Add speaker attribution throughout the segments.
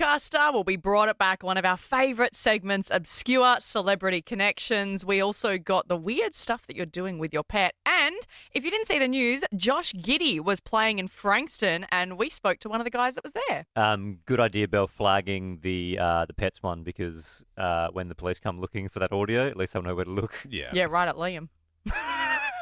Speaker 1: podcaster. Well, we brought it back, one of our favourite segments, Obscure Celebrity Connections. We also got the weird stuff that you're doing with your pet. And if you didn't see the news, Josh Giddey was playing in Frankson, and we spoke to one of the guys that was there.
Speaker 2: Good idea, Belle, flagging the pets one, because when the police come looking for that audio, at least they'll know where to look.
Speaker 1: Yeah, right at Liam.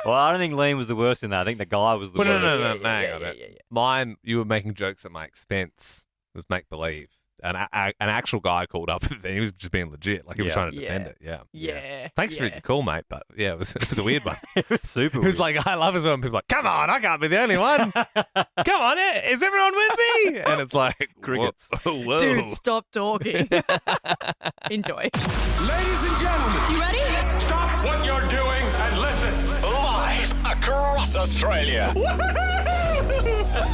Speaker 2: Well, I don't think Liam was the worst in that. I think the guy was the worst.
Speaker 3: No, hang on. Mine, you were making jokes at my expense. It was make-believe. An actual guy called up, and he was just being legit. Like, he was trying to defend it. Yeah. Thanks for your call, mate. But, yeah, it was a weird one.
Speaker 2: It was super
Speaker 3: It was
Speaker 2: weird.
Speaker 3: like, I love it when people are like, come on, I can't be the only one. Come on, is everyone with me? And it's like,
Speaker 2: Crickets.
Speaker 3: Whoa.
Speaker 1: Dude, stop talking. Enjoy.
Speaker 4: Ladies and gentlemen,
Speaker 5: You ready?
Speaker 4: stop what you're doing and listen.
Speaker 6: Live across Australia.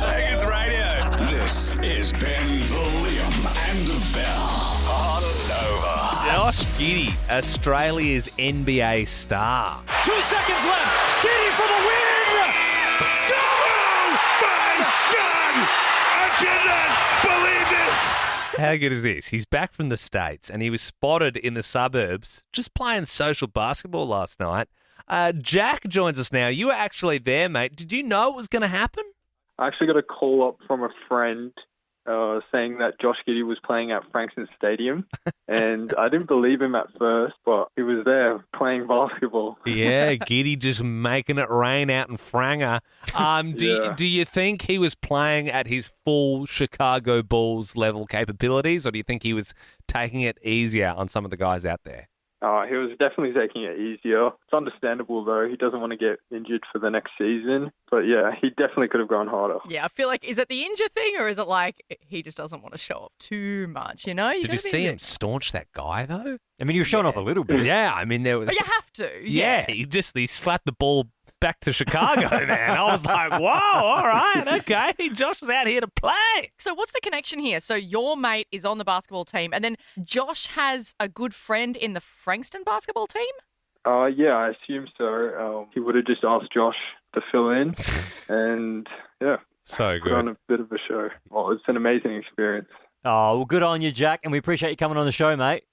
Speaker 6: Higgins Radio. This is Ben, Liam, and Bell on Nova.
Speaker 3: Josh Giddey, Australia's NBA star.
Speaker 4: 2 seconds left. Giddey for the win. Go! My God! I cannot believe this.
Speaker 3: How good is this? He's back from the States and he was spotted in the suburbs just playing social basketball last night. Jack joins us now. You were actually there, mate. Did you know it was going to happen?
Speaker 7: I actually got a call up from a friend saying that Josh Giddey was playing at Frankson Stadium, and I didn't believe him at first, but he was there playing basketball.
Speaker 3: Yeah, Giddey just making it rain out in Franga. Do you think he was playing at his full Chicago Bulls level capabilities, or do you think he was taking it easier on some of the guys out there?
Speaker 7: He was definitely taking it easier. It's understandable, though. He doesn't want to get injured for the next season. But, yeah, he definitely could have gone harder.
Speaker 1: Yeah, I feel like, is it the injury thing, or is it like he just doesn't want to show off too much, you know?
Speaker 3: Did you see him staunch that guy, though?
Speaker 2: I mean, he was showing off a little bit.
Speaker 3: Yeah, I mean, there was...
Speaker 1: But you have to.
Speaker 3: Yeah, he slapped the ball back to Chicago, man. I was like, whoa, all right, okay. Josh is out here to play.
Speaker 1: So what's the connection here? So your mate is on the basketball team, and then Josh has a good friend in the Frankston basketball team?
Speaker 7: Yeah, I assume so. He would have just asked Josh to fill in, and, yeah.
Speaker 3: So
Speaker 7: put on
Speaker 3: good.
Speaker 7: a bit of a show. Well, it's an amazing experience.
Speaker 2: Oh, well, good on you, Jack, and we appreciate you coming on the show, mate.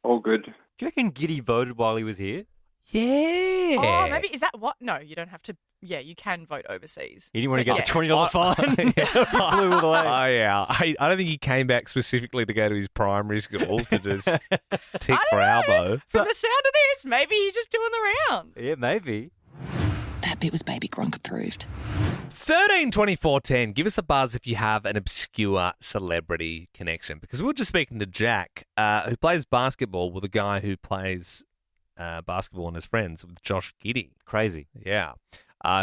Speaker 7: All good.
Speaker 2: Do you reckon Giddey voted while he was here?
Speaker 3: Yeah.
Speaker 1: Oh, maybe, is that what? No, you don't have to. Yeah, you can vote overseas.
Speaker 2: He didn't want to get
Speaker 1: Yeah.
Speaker 2: the $20 fine. He flew all the way.
Speaker 3: Oh, yeah. I don't think he came back specifically to go to his primary school to just tick for elbow.
Speaker 1: From the sound of this, maybe he's just doing the rounds.
Speaker 2: Yeah, maybe.
Speaker 5: That bit was Baby Gronk approved.
Speaker 3: 13 24 10. Give us a buzz if you have an obscure celebrity connection. Because we were just speaking to Jack, who plays basketball with a guy who plays basketball and his friends with Josh Giddey.
Speaker 2: Crazy.
Speaker 3: Yeah.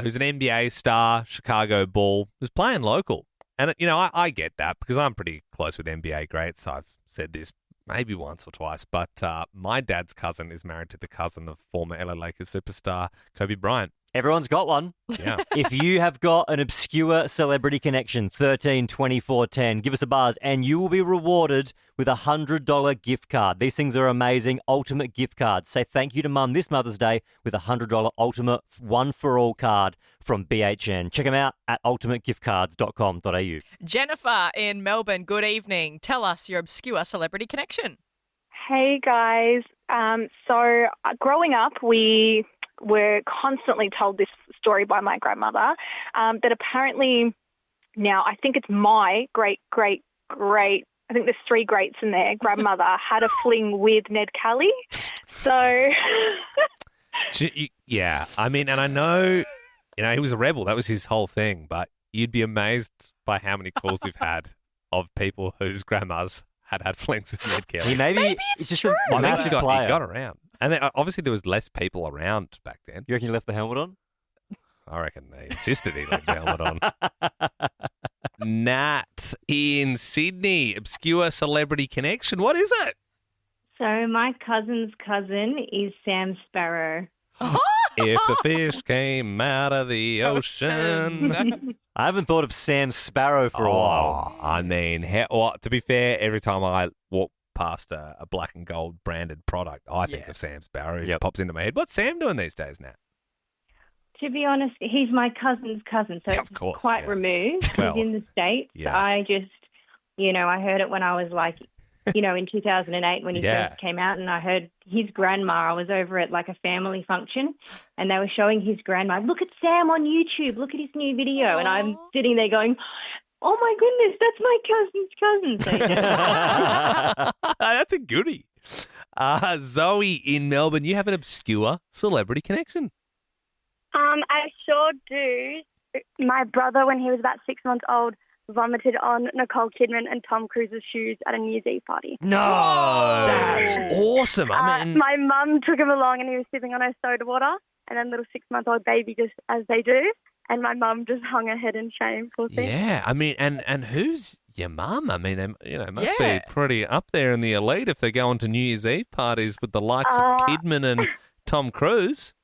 Speaker 3: Who's an NBA star, Chicago Bull, who's playing local. And, you know, I get that because I'm pretty close with NBA greats. I've said this maybe once or twice, but my dad's cousin is married to the cousin of former LA Lakers superstar Kobe Bryant.
Speaker 2: Everyone's got one.
Speaker 3: Yeah.
Speaker 2: If you have got an obscure celebrity connection, 13 24 10, give us a buzz and you will be rewarded with a $100 gift card. These things are amazing. Ultimate gift cards. Say thank you to Mum this Mother's Day with a $100 Ultimate one-for-all card from BHN. Check them out at ultimategiftcards.com.au.
Speaker 1: Jennifer in Melbourne, good evening. Tell us your obscure celebrity connection.
Speaker 8: Hey guys. So growing up, we were constantly told this story by my grandmother that apparently now I think it's my great, I think there's three greats in there, grandmother had a fling with Ned Kelly. So...
Speaker 3: Yeah, I mean, and I know, you know, he was a rebel. That was his whole thing. But you'd be amazed by how many calls we've had of people whose grandmas had flings with Ned Kelly.
Speaker 2: He maybe it's just a
Speaker 3: I think
Speaker 2: massive
Speaker 3: he
Speaker 2: player.
Speaker 3: got around. And then, obviously there was less people around back then.
Speaker 2: You reckon he left the helmet on?
Speaker 3: I reckon they insisted he left the helmet on. Nat in Sydney, obscure celebrity connection. What is it?
Speaker 9: So my cousin's cousin is Sam Sparrow.
Speaker 3: If the fish came out of the ocean.
Speaker 2: I haven't thought of Sam Sparrow for a while.
Speaker 3: I mean, to be fair, every time I walk past a black and gold branded product, I think of Sam Sparrow. It pops into my head. What's Sam doing these days now?
Speaker 9: To be honest, he's my cousin's cousin, so
Speaker 3: Of
Speaker 9: it's
Speaker 3: course,
Speaker 9: quite
Speaker 3: yeah.
Speaker 9: removed.
Speaker 3: Well,
Speaker 9: he's in the States.
Speaker 3: yeah.
Speaker 9: I just You know, I heard it when I was like, you know, in 2008 when he
Speaker 3: Yeah.
Speaker 9: first came out, and I heard his grandma. I was over at like a family function, and they were showing his grandma. Look at Sam on YouTube. Look at his new video, and I'm sitting there going, "Oh my goodness, that's my cousin's cousin." So,
Speaker 3: That's a goodie. Zoe in Melbourne, you have an obscure celebrity connection.
Speaker 10: I sure do. My brother, when he was about 6 months old, vomited on Nicole Kidman and Tom Cruise's shoes at a New Year's Eve party.
Speaker 2: No,
Speaker 3: That's awesome. I mean,
Speaker 10: My mum took him along and he was sipping on her soda water, and then little 6-month-old baby just as they do, and my mum just hung her head in shame, poor thing.
Speaker 3: yeah. I mean, and who's your mum? I mean, they, must be pretty up there in the elite if they're going to New Year's Eve parties with the likes of Kidman and Tom Cruise.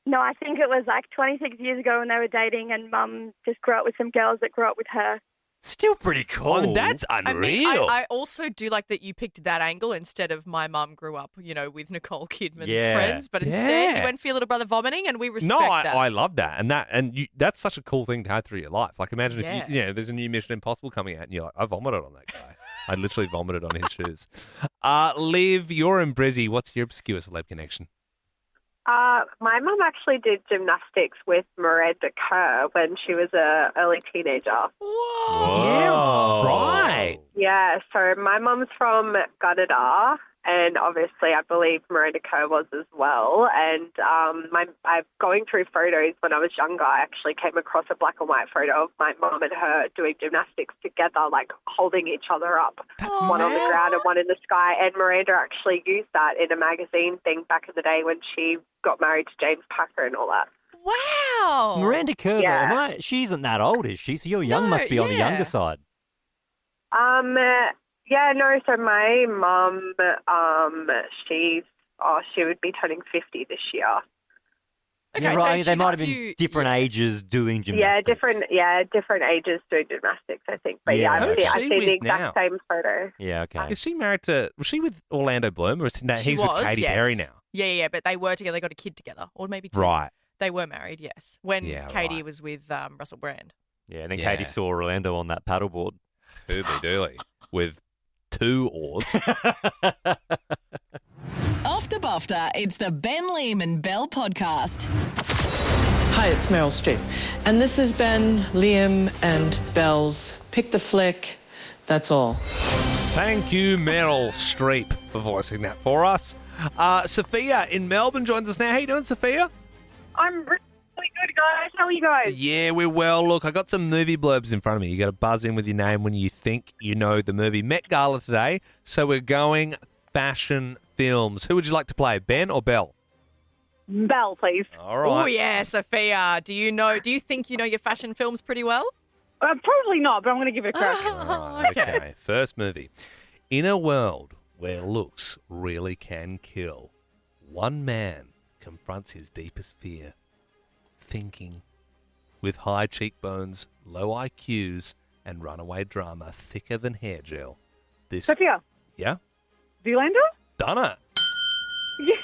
Speaker 10: No, I think it was like 26 years ago when they were dating, and mum just grew up with some girls that grew up with her.
Speaker 2: still pretty cool.
Speaker 3: I mean, that's
Speaker 1: I mean,
Speaker 3: unreal.
Speaker 1: I also do like that you picked that angle instead of my mum grew up, with Nicole Kidman's
Speaker 2: Yeah.
Speaker 1: friends, but instead
Speaker 3: Yeah.
Speaker 1: you went for your little brother vomiting, and we respect
Speaker 3: No,
Speaker 1: that.
Speaker 3: I love that, and that's such a cool thing to have through your life. Like, imagine if there's a new Mission Impossible coming out, and you're like, I vomited on that guy. I literally vomited on his shoes. Liv, you're in Brizzy. What's your obscure celeb connection?
Speaker 11: My mum actually did gymnastics with Miranda Kerr when she was a early teenager.
Speaker 3: Whoa. Yeah, right.
Speaker 11: Yeah, so my mum's from Gunnedah, and obviously I believe Miranda Kerr was as well. And I'm going through photos when I was younger. I actually came across a black and white photo of my mum and her doing gymnastics together, like holding each other up. One on the ground and one in the sky. And Miranda actually used that in a magazine thing back in the day when she got married to James Packer and all that.
Speaker 1: Wow.
Speaker 2: Miranda Kerr, though, she isn't that old, is she? So you're young, must be on the younger side.
Speaker 11: Yeah, no, so my mum, she would be turning 50 this year.
Speaker 1: Okay,
Speaker 2: yeah,
Speaker 1: so
Speaker 2: right. They
Speaker 1: she's
Speaker 2: might
Speaker 1: a
Speaker 2: have
Speaker 1: few-
Speaker 2: been different ages doing gymnastics.
Speaker 11: Different ages doing gymnastics, I think. But
Speaker 2: Yeah.
Speaker 11: yeah,
Speaker 2: Who is
Speaker 11: I've
Speaker 3: she
Speaker 11: seen
Speaker 3: with
Speaker 11: the exact
Speaker 3: now?
Speaker 11: same photo.
Speaker 2: Yeah, okay.
Speaker 3: Is she married was she with Orlando Bloom, or is
Speaker 1: She
Speaker 3: he's
Speaker 1: was,
Speaker 3: with Katy
Speaker 1: yes.
Speaker 3: Perry now?
Speaker 1: Yeah, but they were together. They got a kid together, or maybe two.
Speaker 3: Right.
Speaker 1: They were married, yes. When
Speaker 3: Yeah,
Speaker 1: Katie
Speaker 3: right.
Speaker 1: was with Russell Brand.
Speaker 2: Yeah, and then
Speaker 3: Yeah.
Speaker 2: Katie saw Orlando on that paddleboard.
Speaker 3: Doodly with 2 oars.
Speaker 5: After BAFTA, it's the Ben Liam and Bell podcast.
Speaker 12: Hi, it's Meryl Streep. And this has been Liam and Bell's Pick the Flick. That's all.
Speaker 3: Thank you, Meryl Streep, for voicing that for us. Sophia in Melbourne joins us now. How you doing, Sophia?
Speaker 10: I'm really good, guys. How are you guys?
Speaker 3: Yeah, we're well. Look, I got some movie blurbs in front of me. You got to buzz in with your name when you think you know the movie. Met Gala today, so we're going fashion films. Who would you like to play, Ben or Belle?
Speaker 10: Belle, please.
Speaker 3: All right.
Speaker 1: Oh, yeah, Sophia. Do you think you know your fashion films pretty well?
Speaker 10: Probably not, but I'm going to give it a crack.
Speaker 3: All right, okay. First movie. In a world where looks really can kill, one man confronts his deepest fear, thinking. With high cheekbones, low IQs, and runaway drama thicker than hair gel.
Speaker 10: Sophia.
Speaker 3: Yeah?
Speaker 10: Zoolander?
Speaker 3: Done it.
Speaker 10: Yeah.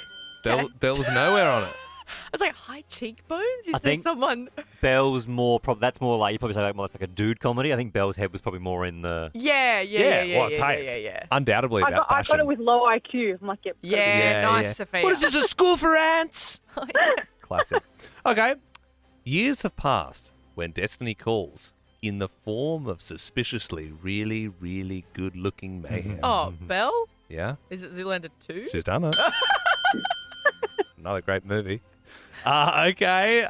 Speaker 3: Belle was nowhere on it.
Speaker 1: I was like, high cheekbones? Is
Speaker 2: I
Speaker 1: there
Speaker 2: think-
Speaker 1: someone...
Speaker 2: Bell's more, that's more like, you probably say like more like a dude comedy. I think Bell's head was probably more in the...
Speaker 1: Yeah.
Speaker 3: Well, it's, hey, it's undoubtedly
Speaker 10: I
Speaker 3: about
Speaker 10: got
Speaker 3: fashion.
Speaker 10: it with low IQ. I'm like, yep.
Speaker 1: Yeah, nice, Sophia.
Speaker 3: What is this, a school for ants? Classic. Okay. Years have passed when destiny calls in the form of suspiciously really, really good-looking mayhem.
Speaker 1: Oh, Belle?
Speaker 3: Yeah?
Speaker 1: Is it Zoolander 2?
Speaker 3: She's done it. Another great movie. Okay,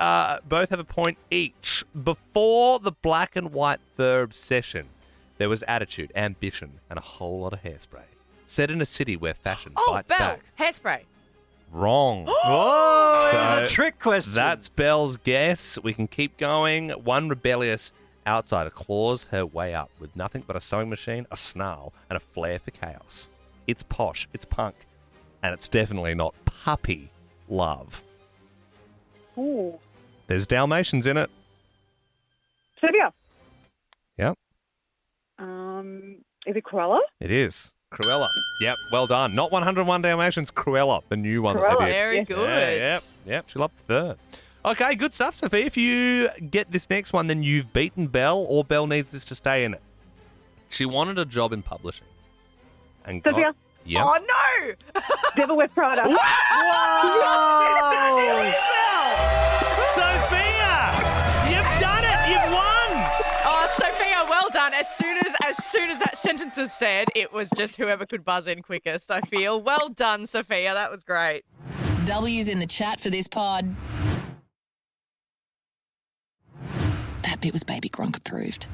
Speaker 3: both have a point each. Before the black and white fur obsession, there was attitude, ambition, and a whole lot of hairspray. Set in a city where fashion bites
Speaker 1: Belle.
Speaker 3: back.
Speaker 1: Hairspray.
Speaker 3: Wrong.
Speaker 2: Whoa!
Speaker 3: So,
Speaker 2: a trick question.
Speaker 3: That's Belle's guess. We can keep going. One rebellious outsider claws her way up with nothing but a sewing machine, a snarl, and a flair for chaos. It's posh, it's punk, and it's definitely not puppy love.
Speaker 10: Ooh.
Speaker 3: There's Dalmatians in it.
Speaker 10: Sophia.
Speaker 3: Yep,
Speaker 10: Is it Cruella?
Speaker 3: it is. Cruella. Yep, well done. Not 101 Dalmatians, Cruella, the new one that they did.
Speaker 1: Very good.
Speaker 3: Yeah, yep, she loved the fur. Okay, good stuff, Sophie. If you get this next one, then you've beaten Belle, or Belle needs this to stay in it. She wanted a job in publishing. And
Speaker 10: Sophia?
Speaker 3: Yep.
Speaker 1: Oh, no!
Speaker 10: Devil Wears Prada.
Speaker 3: Whoa! Sophia! You've done it! You've won!
Speaker 1: Oh, Sophia, well done. As soon as that sentence was said, it was just whoever could buzz in quickest, I feel. Well done, Sophia. That was great.
Speaker 5: W's in the chat for this pod. That bit was Baby Gronk approved.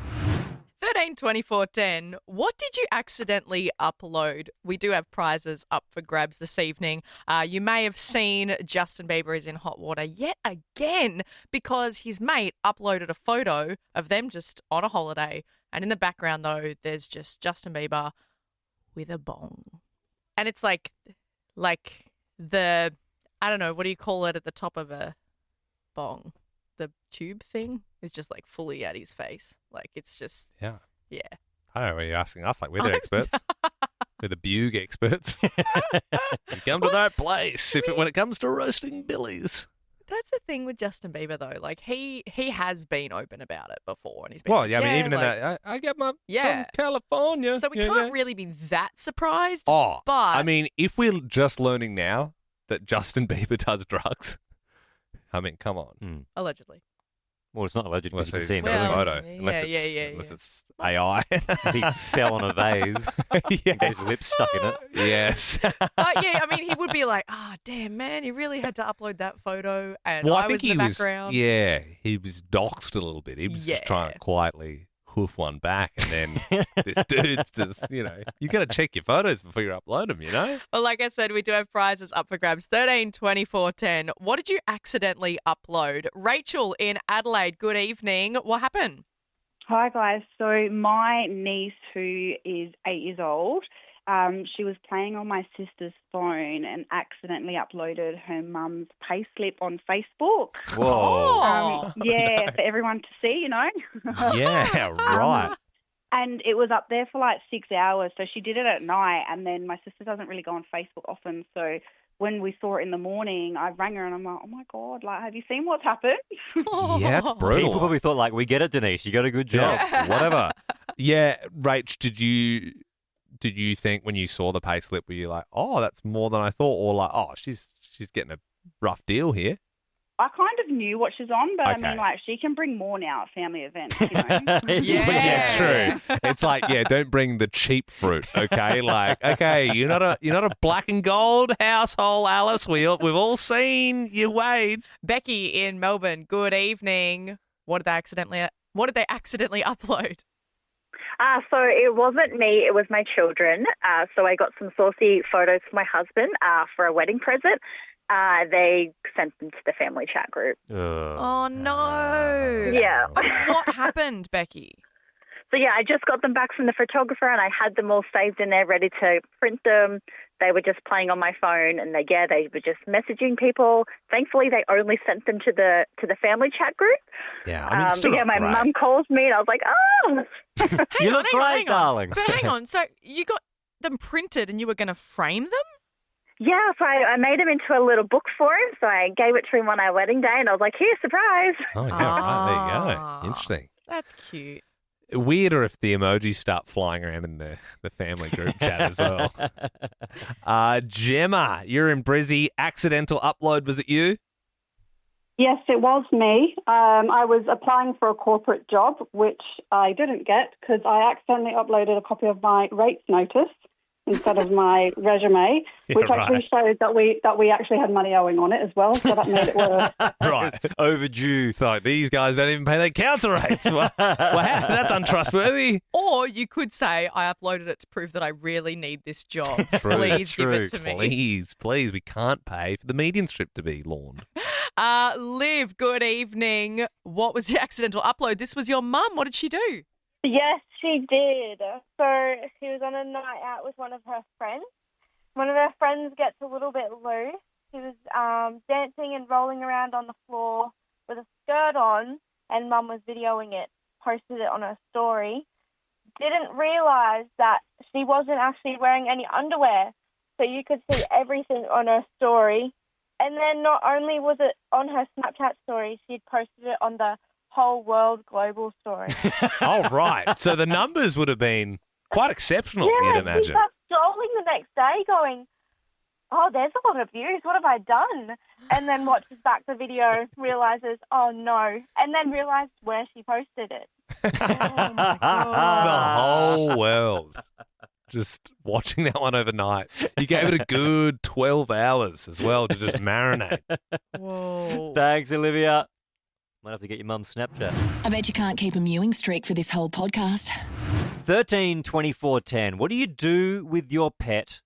Speaker 1: 13 24 10. What did you accidentally upload? We do have prizes up for grabs this evening. You may have seen Justin Bieber is in hot water yet again because his mate uploaded a photo of them just on a holiday. And in the background, though, there's just Justin Bieber with a bong. And it's like the, I don't know, what do you call it at the top of a bong? The tube thing is just like fully at his face. Like it's just,
Speaker 3: Yeah.
Speaker 1: yeah.
Speaker 3: I don't know why you're asking us. Like, we're the experts. We're the Bug experts. You come to the right place when it comes to roasting billies.
Speaker 1: That's the thing with Justin Bieber, though. Like, he has been open about it before. And he's been
Speaker 3: Well,
Speaker 1: like,
Speaker 3: yeah, I mean, even
Speaker 1: like,
Speaker 3: in that, I get my
Speaker 1: Yeah.
Speaker 3: from California.
Speaker 1: So we
Speaker 3: Yeah,
Speaker 1: can't
Speaker 3: yeah.
Speaker 1: really be that surprised.
Speaker 3: Oh,
Speaker 1: but
Speaker 3: I mean, if we're just learning now that Justin Bieber does drugs, I mean, come on.
Speaker 1: Allegedly.
Speaker 2: Well, it's not alleged because
Speaker 3: Unless
Speaker 2: you
Speaker 3: he's
Speaker 2: can see him.
Speaker 3: got a
Speaker 1: Well,
Speaker 3: photo.
Speaker 1: yeah,
Speaker 3: Unless
Speaker 1: yeah,
Speaker 3: it's,
Speaker 1: yeah,
Speaker 3: unless
Speaker 1: yeah.
Speaker 3: it's AI.
Speaker 2: He fell on a vase and got his lips stuck in it.
Speaker 3: Yes.
Speaker 1: But yeah, I mean, he would be like, oh, damn, man, he really had to upload that photo. And
Speaker 3: Well,
Speaker 1: I
Speaker 3: I think
Speaker 1: was in the
Speaker 3: he was.
Speaker 1: background.
Speaker 3: Yeah, he was doxed a little bit. He was just trying to quietly hoof one back, and then this dude's just, you got to check your photos before you upload them.
Speaker 1: Well, like I said, we do have prizes up for grabs. 13 24 10. What did you accidentally upload? Rachel in Adelaide, good evening. What happened?
Speaker 13: Hi, guys. So my niece, who is 8 years old, she was playing on my sister's phone and accidentally uploaded her mum's payslip on Facebook.
Speaker 2: Whoa.
Speaker 13: Yeah, for everyone to see,
Speaker 3: Yeah, right.
Speaker 13: And it was up there for like 6 hours. So she did it at night, and then my sister doesn't really go on Facebook often. So when we saw it in the morning, I rang her and I'm like, oh my God, like, have you seen what's happened?
Speaker 3: Yeah, it's brutal.
Speaker 2: People probably thought, like, we get it, Denise. You got a good job.
Speaker 3: Yeah, whatever. Yeah, Rach, did you think when you saw the payslip, were you like, oh, that's more than I thought, or like, oh, she's getting a rough deal here?
Speaker 13: I kind of knew what she's on, but I
Speaker 3: Okay.
Speaker 13: mean, like, she can bring more now at family events,
Speaker 3: Yeah, true. It's like, yeah, don't bring the cheap fruit, okay? Like, okay, you're not a black and gold household, Alice. We've all seen your wage.
Speaker 1: Becky in Melbourne, good evening. What did they accidentally upload?
Speaker 14: So it wasn't me, it was my children. So I got some saucy photos for my husband for a wedding present. They sent them to the family chat group.
Speaker 1: Oh, no.
Speaker 14: Yeah.
Speaker 1: What happened, Becky?
Speaker 14: So, yeah, I just got them back from the photographer and I had them all saved in there ready to print them. They were just playing on my phone and they were just messaging people. Thankfully, they only sent them to the family chat group.
Speaker 3: Yeah, I mean, it's still
Speaker 14: but yeah,
Speaker 3: not
Speaker 14: my
Speaker 3: great.
Speaker 14: mum calls me and I was like, oh.
Speaker 2: You look great, darling.
Speaker 1: But hang on. So you got them printed and you were going to frame them?
Speaker 14: Yeah, so I made him into a little book for him. So I gave it to him on our wedding day and I was like, here, surprise.
Speaker 3: Oh, yeah, right, there you go. Interesting.
Speaker 1: That's cute.
Speaker 3: Weirder if the emojis start flying around in the family group chat as well. Gemma, you're in Brizzy. Accidental upload, was it you?
Speaker 15: Yes, it was me. I was applying for a corporate job, which I didn't get because I accidentally uploaded a copy of my rates notice instead of my resume,
Speaker 3: Yeah,
Speaker 15: which
Speaker 3: right.
Speaker 15: actually showed that we actually had money owing on it as well, so that made it worse.
Speaker 3: Right.
Speaker 2: Overdue.
Speaker 3: So these guys don't even pay their council rates. Wow, that's untrustworthy.
Speaker 1: Or you could say, I uploaded it to prove that I really need this job.
Speaker 3: True,
Speaker 1: Please give
Speaker 3: true.
Speaker 1: it to me.
Speaker 3: Please, we can't pay for the median strip to be lawned.
Speaker 1: Liv, good evening. What was the accidental upload? This was your mum. What did she do?
Speaker 16: Yes, she did. So she was on a night out with one of her friends. One of her friends gets a little bit loose. She was dancing and rolling around on the floor with a skirt on, and Mum was videoing it, posted it on her story. Didn't realise that she wasn't actually wearing any underwear, so you could see everything on her story. And then not only was it on her Snapchat story, she'd posted it on the whole world global story.
Speaker 3: Oh, right. So the numbers would have been quite exceptional,
Speaker 16: Yeah,
Speaker 3: you'd
Speaker 16: he
Speaker 3: imagine.
Speaker 16: starts scrolling the next day going, oh, there's a lot of views. What have I done? And then watches back the video, realizes, oh, no. And then realized where she posted it.
Speaker 1: Oh, my
Speaker 3: The
Speaker 1: God.
Speaker 3: whole world just watching that one overnight. You gave it a good 12 hours as well to just marinate.
Speaker 1: Whoa.
Speaker 2: Thanks, Olivia. Might have to get your mum's Snapchat.
Speaker 5: I bet you can't keep a mewing streak for this whole podcast.
Speaker 2: 13 24 10. What do you do with your pet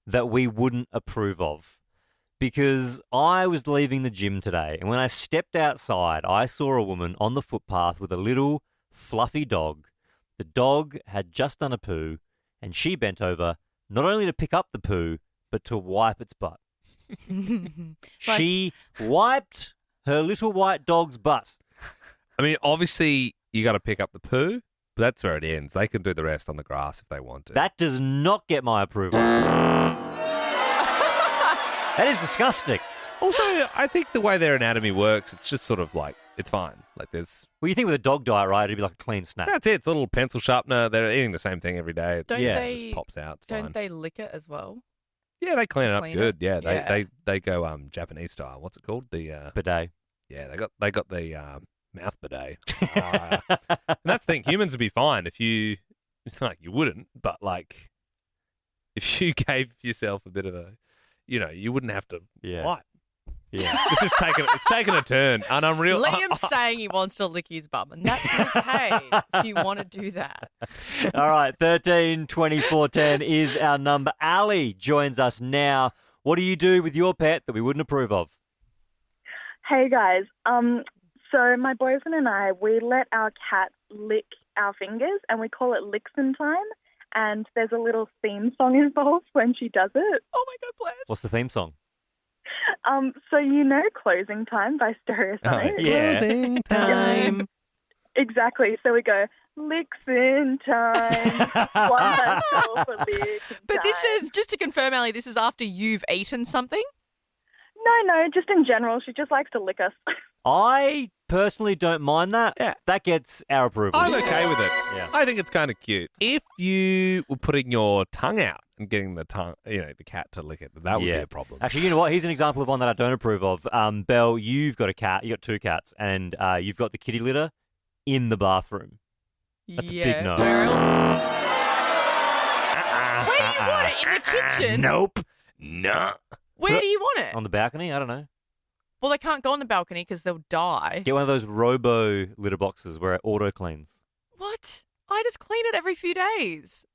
Speaker 2: that we wouldn't approve of? Because I was leaving the gym today, and when I stepped outside, I saw a woman on the footpath with a little fluffy dog. The dog had just done a poo, and she bent over not only to pick up the poo, but to wipe its butt. She wiped her little white dog's butt.
Speaker 3: I mean, obviously, you got to pick up the poo, but that's where it ends. They can do the rest on the grass if they want to.
Speaker 2: That does not get my approval. That is disgusting.
Speaker 3: Also, I think the way their anatomy works, it's just sort of like, it's fine. Like there's...
Speaker 2: Well, you think with a dog diet, right, it'd be like a clean snack.
Speaker 3: That's it. It's a little pencil sharpener. They're eating the same thing every day.
Speaker 1: Don't
Speaker 3: It
Speaker 1: they,
Speaker 3: just pops out. It's
Speaker 1: don't
Speaker 3: fine.
Speaker 1: they lick it as well?
Speaker 3: Yeah, they clean it up
Speaker 1: clean
Speaker 3: good.
Speaker 1: it?
Speaker 3: Yeah,
Speaker 1: Yeah.
Speaker 3: they go Japanese style. What's it called? The
Speaker 2: bidet.
Speaker 3: Yeah, they got the mouth bidet. And that's the thing. Humans would be fine if you. It's not like you wouldn't, but like if you gave yourself a bit of a, you wouldn't have to wipe.
Speaker 2: Yeah,
Speaker 3: this is taking a turn, and I'm real.
Speaker 1: Liam's saying he wants to lick his bum, and that's okay if you want to do that.
Speaker 2: All right, 13 24 10 is our number. Ali joins us now. What do you do with your pet that we wouldn't approve of?
Speaker 17: Hey guys, so my boyfriend and I, we let our cat lick our fingers and we call it Licks-in time, and there's a little theme song involved when she does it.
Speaker 1: Oh my God, bless.
Speaker 2: What's the theme song?
Speaker 17: So Closing Time by Stereosonic?
Speaker 2: Yeah.
Speaker 1: Closing time.
Speaker 17: Exactly, so we go, Licks-in time, one last call for Licks-in
Speaker 1: But this
Speaker 17: time.
Speaker 1: is, just to confirm, Ali, this is after you've eaten something?
Speaker 17: No, just in general, she just likes to lick us.
Speaker 2: I personally don't mind that.
Speaker 3: Yeah.
Speaker 2: That gets our approval.
Speaker 3: I'm okay with it.
Speaker 2: Yeah.
Speaker 3: I think it's kind of cute. If you were putting your tongue out and getting the cat to lick it, that would be a problem.
Speaker 2: Actually, you know what? Here's an example of one that I don't approve of. Belle, you've got a cat. You got two cats, and you've got the kitty litter in the bathroom. That's a big no.
Speaker 1: Where else? Where do you want it? In the kitchen?
Speaker 2: Nope. No.
Speaker 1: Where do you want it?
Speaker 2: On the balcony? I don't know.
Speaker 1: Well, they can't go on the balcony because they'll die.
Speaker 2: Get one of those robo litter boxes where it auto cleans.
Speaker 1: What? I just clean it every few days.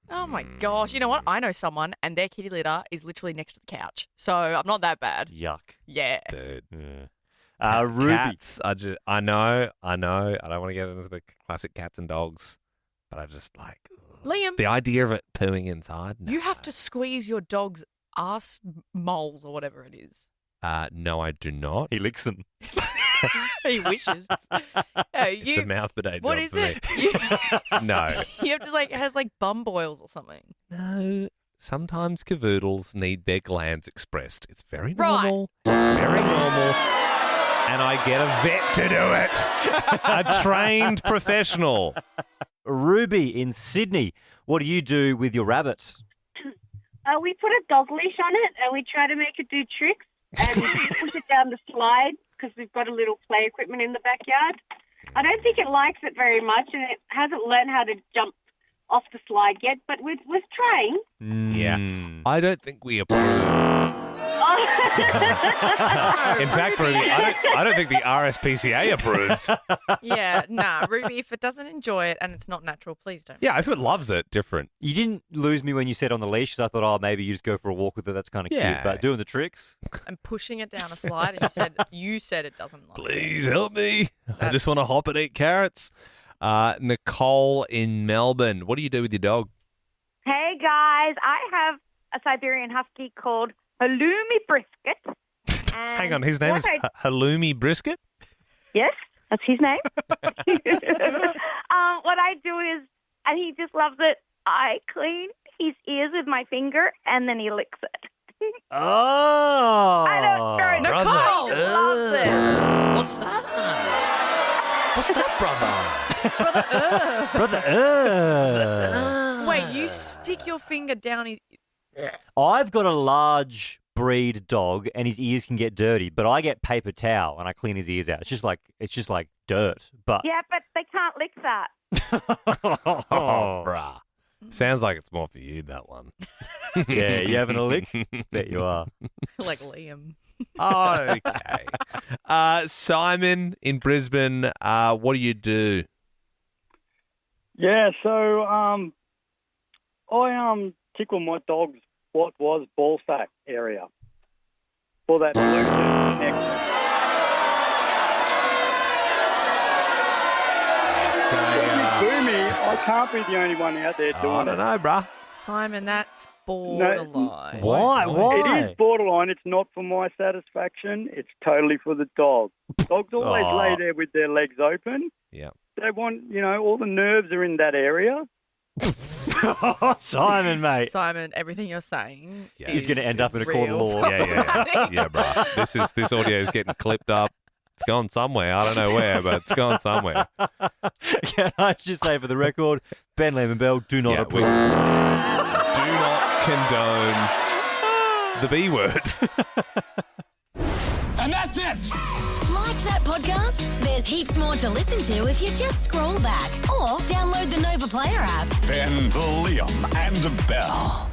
Speaker 1: Oh my gosh. You know what? I know someone and their kitty litter is literally next to the couch. So I'm not that bad.
Speaker 2: Yuck.
Speaker 1: Yeah.
Speaker 3: Dude.
Speaker 2: Yeah. Ruby.
Speaker 3: Cats, I know. I don't want to get into the classic cats and dogs, but I just like
Speaker 1: Liam.
Speaker 3: the idea of it pooing inside. No.
Speaker 1: You have to squeeze your dog's ass moles or whatever it is.
Speaker 3: No, I do not.
Speaker 2: He licks them.
Speaker 1: He wishes.
Speaker 3: It's a mouth bidet
Speaker 1: What
Speaker 3: job
Speaker 1: is
Speaker 3: for
Speaker 1: it?
Speaker 3: me. No.
Speaker 1: You have to it has bum boils or something.
Speaker 3: No. Sometimes cavoodles need their glands expressed. It's very
Speaker 1: Right.
Speaker 3: normal. It's very normal. And I get a vet to do it. A trained professional.
Speaker 2: Ruby in Sydney, what do you do with your rabbit?
Speaker 18: We put a dog leash on it and we try to make it do tricks and push it down the slide because we've got a little play equipment in the backyard. I don't think it likes it very much and it hasn't learned how to jump off the slide yet, but we're trying.
Speaker 3: Yeah. I don't think we approve. In fact, Ruby, I don't think the RSPCA approves.
Speaker 1: Yeah, nah, Ruby, if it doesn't enjoy it and it's not natural, please don't.
Speaker 3: Yeah, if it loves it, different.
Speaker 2: You didn't lose me when you said on the leash, so I thought, oh, maybe you just go for a walk with it. That's kind of
Speaker 3: Yeah.
Speaker 2: cute. But doing the tricks?
Speaker 1: And pushing it down a slide, and you said it doesn't like
Speaker 3: Please help me. I just want to hop and eat carrots. Nicole in Melbourne, what do you do with your dog?
Speaker 19: Hey guys, I have a Siberian Husky called Halloumi Brisket. And
Speaker 3: Hang on, his name is Halloumi Brisket?
Speaker 19: Yes, that's his name. What I do is, and he just loves it, I clean his ears with my finger and then he licks it.
Speaker 2: Oh.
Speaker 19: I don't know.
Speaker 1: Nicole
Speaker 19: He loves it.
Speaker 2: What's that?
Speaker 3: What's that, brother?
Speaker 2: Brother.
Speaker 1: Wait, you stick your finger down his...
Speaker 2: I've got a large breed dog, and his ears can get dirty, but I get paper towel and I clean his ears out. It's just like dirt. But
Speaker 19: Yeah, but they can't lick that.
Speaker 3: Oh, bruh. Sounds like it's more for you, that one.
Speaker 2: yeah, you having a lick? Bet you are.
Speaker 1: Like Liam.
Speaker 3: Okay. Simon in Brisbane, what do you do?
Speaker 20: Yeah, so I tickle my dog's what was ball sack area for that Bluetooth connection. Boo me, I can't be the only one out there doing it.
Speaker 3: I don't know, bruh.
Speaker 1: Simon, that's borderline.
Speaker 2: Why?
Speaker 20: It is borderline. It's not for my satisfaction. It's totally for the dog. Dogs always lay there with their legs open.
Speaker 3: Yeah.
Speaker 20: They want, all the nerves are in that area.
Speaker 2: Simon, mate.
Speaker 1: Simon, everything you're saying
Speaker 2: He's going to end up in a court of law.
Speaker 3: Yeah, bro. This audio is getting clipped up. It's gone somewhere. I don't know where, but it's gone somewhere.
Speaker 2: Can I just say for the record, Ben Liam and Bell do not approve.
Speaker 3: Do not condone the B word.
Speaker 6: And that's it.
Speaker 21: Like that podcast? There's heaps more to listen to if you just scroll back or download the Nova Player app.
Speaker 6: Ben, Liam, and Bell.